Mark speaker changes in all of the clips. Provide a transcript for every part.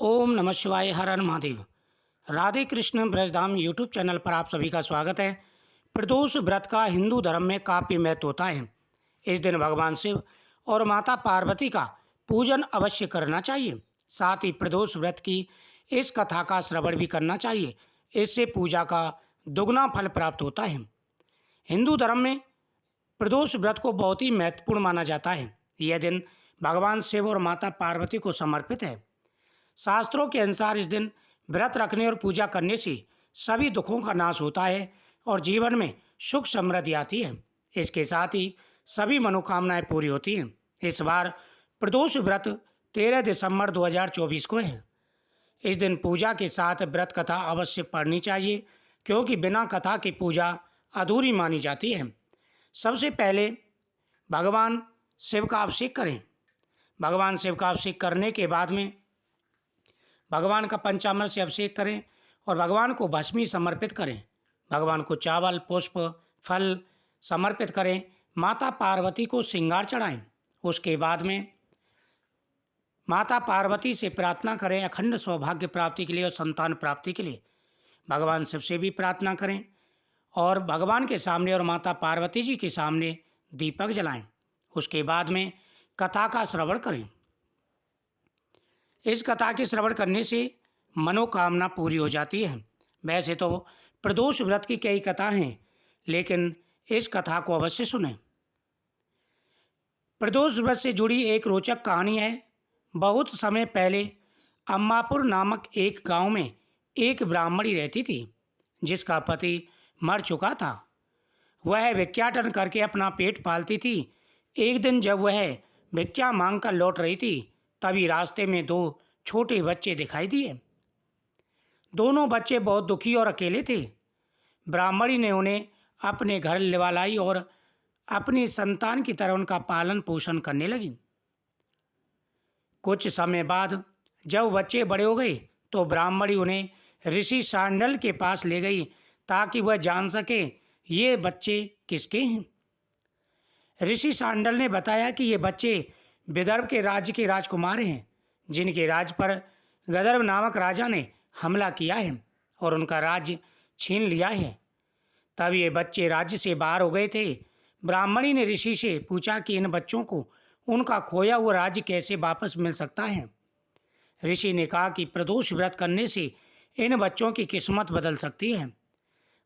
Speaker 1: ओम नमः शिवाय। हर हर Mahadev. Radhe Krishna Brajdham YouTube channel पर आप सभी का स्वागत है। प्रदोष व्रत का हिंदू धर्म में काफ़ी महत्व होता है। इस दिन भगवान शिव और माता पार्वती का पूजन अवश्य करना चाहिए। साथ ही प्रदोष व्रत की इस कथा का श्रवण भी करना चाहिए। इससे पूजा का दुगना फल प्राप्त होता है। हिंदू धर्म में प्रदोष व्रत को बहुत ही महत्वपूर्ण माना जाता है। यह दिन भगवान शिव और माता पार्वती को समर्पित है। शास्त्रों के अनुसार इस दिन व्रत रखने और पूजा करने से सभी दुखों का नाश होता है और जीवन में सुख समृद्धि आती है। इसके साथ ही सभी मनोकामनाएं पूरी होती हैं। इस बार प्रदोष व्रत 13 दिसंबर 2024 को है। इस दिन पूजा के साथ व्रत कथा अवश्य पढ़नी चाहिए, क्योंकि बिना कथा की पूजा अधूरी मानी जाती है। सबसे पहले भगवान शिव का अभिषेक करें। भगवान शिव का अभिषेक करने के बाद में भगवान का पंचामृत से अभिषेक करें और भगवान को भस्मी समर्पित करें। भगवान को चावल, पुष्प, फल समर्पित करें। माता पार्वती को श्रृंगार चढ़ाएं। उसके बाद में माता पार्वती से प्रार्थना करें अखंड सौभाग्य प्राप्ति के लिए और संतान प्राप्ति के लिए। भगवान शिव से भी प्रार्थना करें और भगवान के सामने और माता पार्वती जी के सामने दीपक जलाएं। उसके बाद में कथा का श्रवण करें। इस कथा के श्रवण करने से मनोकामना पूरी हो जाती है। वैसे तो प्रदोष व्रत की कई कथा हैं, लेकिन इस कथा को अवश्य सुनें। प्रदोष व्रत से जुड़ी एक रोचक कहानी है। बहुत समय पहले अम्मापुर नामक एक गांव में एक ब्राह्मणी रहती थी, जिसका पति मर चुका था। वह भिक्षाटन करके अपना पेट पालती थी। एक दिन जब वह भिक्षा मांग कर लौट रही थी, तभी रास्ते में दो छोटे बच्चे दिखाई दिए। दोनों बच्चे बहुत दुखी और अकेले थे। ब्राह्मणी ने उन्हें अपने घर लिवा लाई और अपनी संतान की तरह उनका पालन पोषण करने लगी। कुछ समय बाद जब बच्चे बड़े हो गए तो ब्राह्मणी उन्हें ऋषि सांडल के पास ले गई, ताकि वह जान सके ये बच्चे किसके हैं। ऋषि सांडल ने बताया कि ये बच्चे विदर्भ के राज्य के राजकुमार हैं, जिनके राज्य पर गदर्भ नामक राजा ने हमला किया है और उनका राज्य छीन लिया है। तब ये बच्चे राज्य से बाहर हो गए थे। ब्राह्मणी ने ऋषि से पूछा कि इन बच्चों को उनका खोया हुआ राज्य कैसे वापस मिल सकता है। ऋषि ने कहा कि प्रदोष व्रत करने से इन बच्चों की किस्मत बदल सकती है।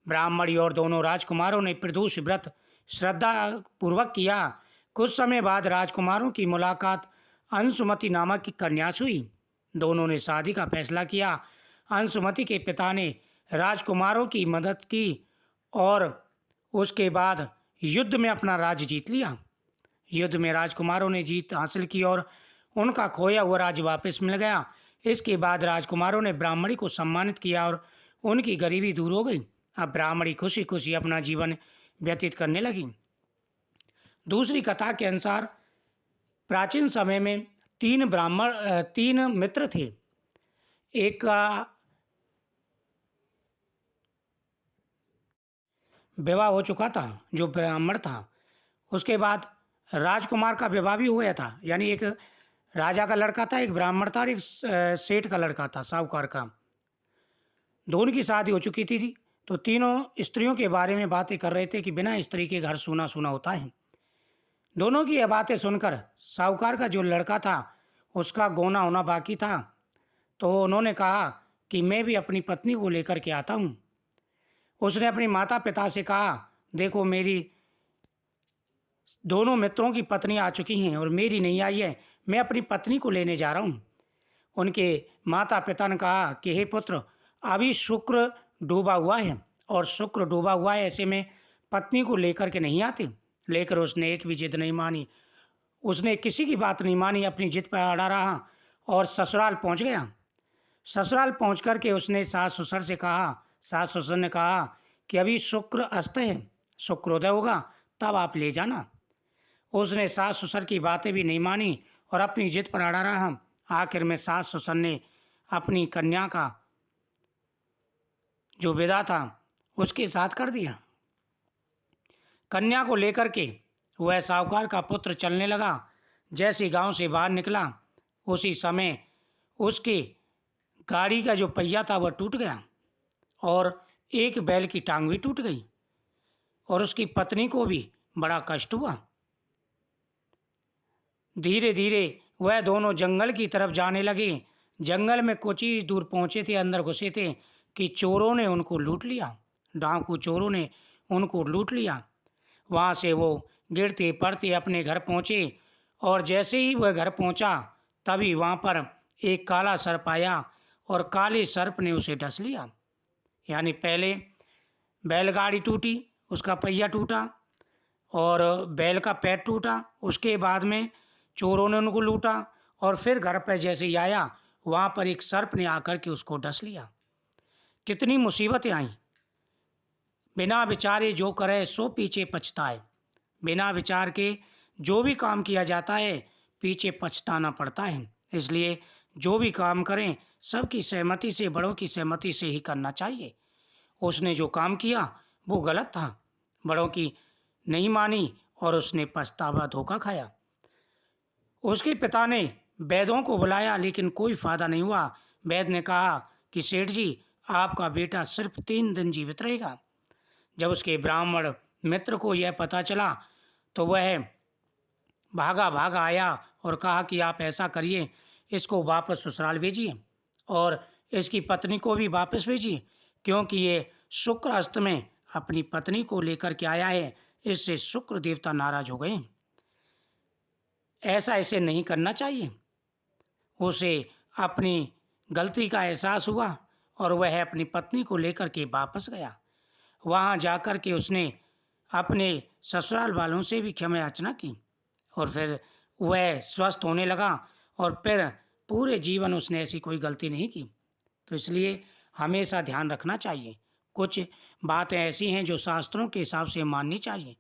Speaker 1: ब्राह्मणी और दोनों राजकुमारों ने प्रदोष व्रत श्रद्धापूर्वक किया। कुछ समय बाद राजकुमारों की मुलाकात अंशुमति नामक की कन्या से हुई। दोनों ने शादी का फैसला किया। अंशुमति के पिता ने राजकुमारों की मदद की और उसके बाद युद्ध में अपना राज्य जीत लिया। युद्ध में राजकुमारों ने जीत हासिल की और उनका खोया हुआ राज्य वापस मिल गया। इसके बाद राजकुमारों ने ब्राह्मणी को सम्मानित किया और उनकी गरीबी दूर हो गई। अब ब्राह्मणी खुशी खुशी अपना जीवन व्यतीत करने लगी। दूसरी कथा के अनुसार प्राचीन समय में तीन मित्र थे। एक का विवाह हो चुका था, जो ब्राह्मण था। उसके बाद राजकुमार का विवाह भी हो गया था। यानी एक राजा का लड़का था, एक ब्राह्मण था और एक सेठ का लड़का था, साहूकार का। दोनों की शादी हो चुकी थी। तो तीनों स्त्रियों के बारे में बातें कर रहे थे कि बिना स्त्री के घर सूना सूना होता है। दोनों की ये बातें सुनकर साहूकार का जो लड़का था, उसका गोना होना बाकी था। तो उन्होंने कहा कि मैं भी अपनी पत्नी को लेकर के आता हूँ। उसने अपनी माता पिता से कहा, देखो मेरी दोनों मित्रों की पत्नी आ चुकी हैं और मेरी नहीं आई है, मैं अपनी पत्नी को लेने जा रहा हूँ। उनके माता पिता ने कहा कि हे पुत्र, अभी शुक्र डूबा हुआ है और शुक्र डूबा हुआ है, ऐसे में पत्नी को लेकर के नहीं आते। लेकर उसने एक भी जिद नहीं मानी। उसने किसी की बात नहीं मानी, अपनी जिद पर अड़ा रहा और ससुराल पहुंच गया। ससुराल पहुंच कर के उसने सास ससुर से कहा, सास ससुर ने कहा कि अभी शुक्र अस्त है, शुक्रोदय होगा तब आप ले जाना। उसने सास ससुर की बातें भी नहीं मानी और अपनी जिद पर अड़ा रहा। आखिर में सास ससुर ने अपनी कन्या का जो विदा था उसके साथ कर दिया। कन्या को लेकर के वह साहूकार का पुत्र चलने लगा। जैसे गांव से बाहर निकला, उसी समय उसके गाड़ी का जो पहिया था वह टूट गया और एक बैल की टांग भी टूट गई और उसकी पत्नी को भी बड़ा कष्ट हुआ। धीरे धीरे वह दोनों जंगल की तरफ जाने लगे। जंगल में कुछ ही दूर पहुंचे थे, अंदर घुसे थे कि चोरों ने उनको लूट लिया। डाकू चोरों ने उनको लूट लिया। वहाँ से वो गिरते पड़ते अपने घर पहुँचे और जैसे ही वह घर पहुँचा तभी वहाँ पर एक काला सर्प आया और काले सर्प ने उसे डस लिया। यानी पहले बैलगाड़ी टूटी, उसका पहिया टूटा और बैल का पैर टूटा, उसके बाद में चोरों ने उनको लूटा और फिर घर पर जैसे ही आया वहाँ पर एक सर्प ने आकर के उसको डस लिया। कितनी मुसीबतें आईं। बिना विचारे जो करे सो पीछे पछताए। बिना विचार के जो भी काम किया जाता है पीछे पछताना पड़ता है। इसलिए जो भी काम करें सबकी सहमति से, बड़ों की सहमति से ही करना चाहिए। उसने जो काम किया वो गलत था, बड़ों की नहीं मानी और उसने पछतावा धोखा खाया। उसके पिता ने वैद्यों को बुलाया लेकिन कोई फायदा नहीं हुआ। वैद्य ने कहा कि सेठ जी, आपका बेटा सिर्फ 3 दिन जीवित रहेगा। जब उसके ब्राह्मण मित्र को यह पता चला तो वह भागा भागा आया और कहा कि आप ऐसा करिए, इसको वापस ससुराल भेजिए और इसकी पत्नी को भी वापस भेजिए, क्योंकि ये शुक्र अस्त में अपनी पत्नी को लेकर के आया है। इससे शुक्र देवता नाराज हो गए। ऐसा इसे नहीं करना चाहिए। उसे अपनी गलती का एहसास हुआ और वह अपनी पत्नी को लेकर के वापस गया। वहाँ जाकर के उसने अपने ससुराल वालों से भी क्षमा याचना की और फिर वह स्वस्थ होने लगा और फिर पूरे जीवन उसने ऐसी कोई गलती नहीं की। तो इसलिए हमेशा ध्यान रखना चाहिए। कुछ बातें ऐसी हैं जो शास्त्रों के हिसाब से माननी चाहिए।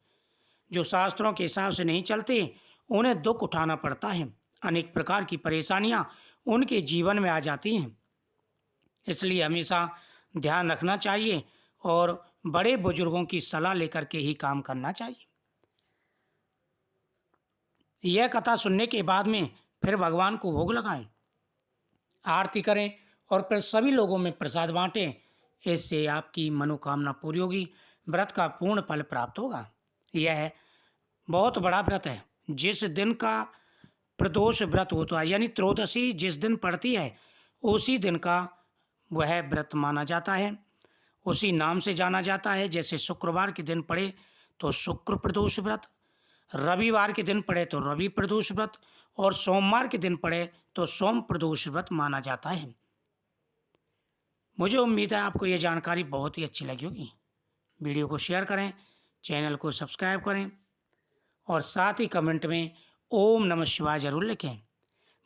Speaker 1: जो शास्त्रों के हिसाब से नहीं चलते उन्हें दुख उठाना पड़ता है। अनेक प्रकार की परेशानियां उनके जीवन में आ जाती हैं। इसलिए हमेशा ध्यान रखना चाहिए और बड़े बुजुर्गों की सलाह लेकर के ही काम करना चाहिए। यह कथा सुनने के बाद में फिर भगवान को भोग लगाएं, आरती करें और फिर सभी लोगों में प्रसाद बांटें। इससे आपकी मनोकामना पूरी होगी, व्रत का पूर्ण फल प्राप्त होगा। यह बहुत बड़ा व्रत है। जिस दिन का प्रदोष व्रत होता है यानी त्रयोदशी जिस दिन पड़ती है उसी दिन का वह व्रत माना जाता है, उसी नाम से जाना जाता है। जैसे शुक्रवार के दिन पड़े तो शुक्र प्रदोष व्रत, रविवार के दिन पड़े तो रवि प्रदोष व्रत और सोमवार के दिन पड़े तो सोम प्रदोष व्रत माना जाता है। मुझे उम्मीद है आपको ये जानकारी बहुत ही अच्छी लगी होगी। वीडियो को शेयर करें, चैनल को सब्सक्राइब करें और साथ ही कमेंट में ओम नमः शिवाय जरूर लिखें।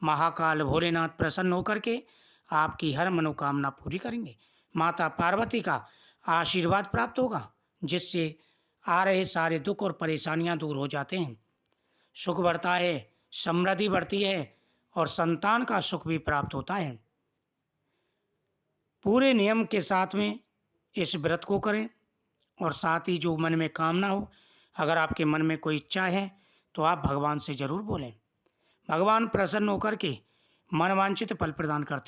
Speaker 1: महाकाल भोलेनाथ प्रसन्न होकर के आपकी हर मनोकामना पूरी करेंगे। माता पार्वती का आशीर्वाद प्राप्त होगा, जिससे आ रहे सारे दुख और परेशानियां दूर हो जाते हैं। सुख बढ़ता है, समृद्धि बढ़ती है और संतान का सुख भी प्राप्त होता है। पूरे नियम के साथ में इस व्रत को करें और साथ ही जो मन में कामना हो, अगर आपके मन में कोई इच्छा है तो आप भगवान से ज़रूर बोलें। भगवान प्रसन्न होकर के मनवांछित फल प्रदान करते